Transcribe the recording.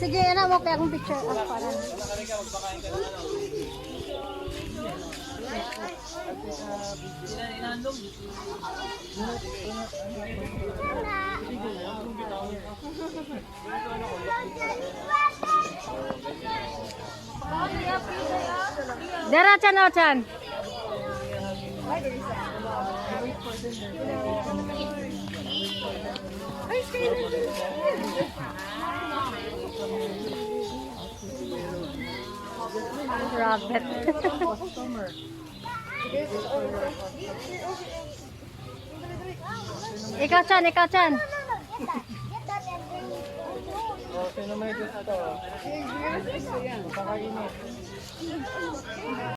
Sige, anak mo kaya akong picture up para. Dara chan o chan. Rabbit. Ikaw chan, ikaw chan. Sino may gusto? Pakainit.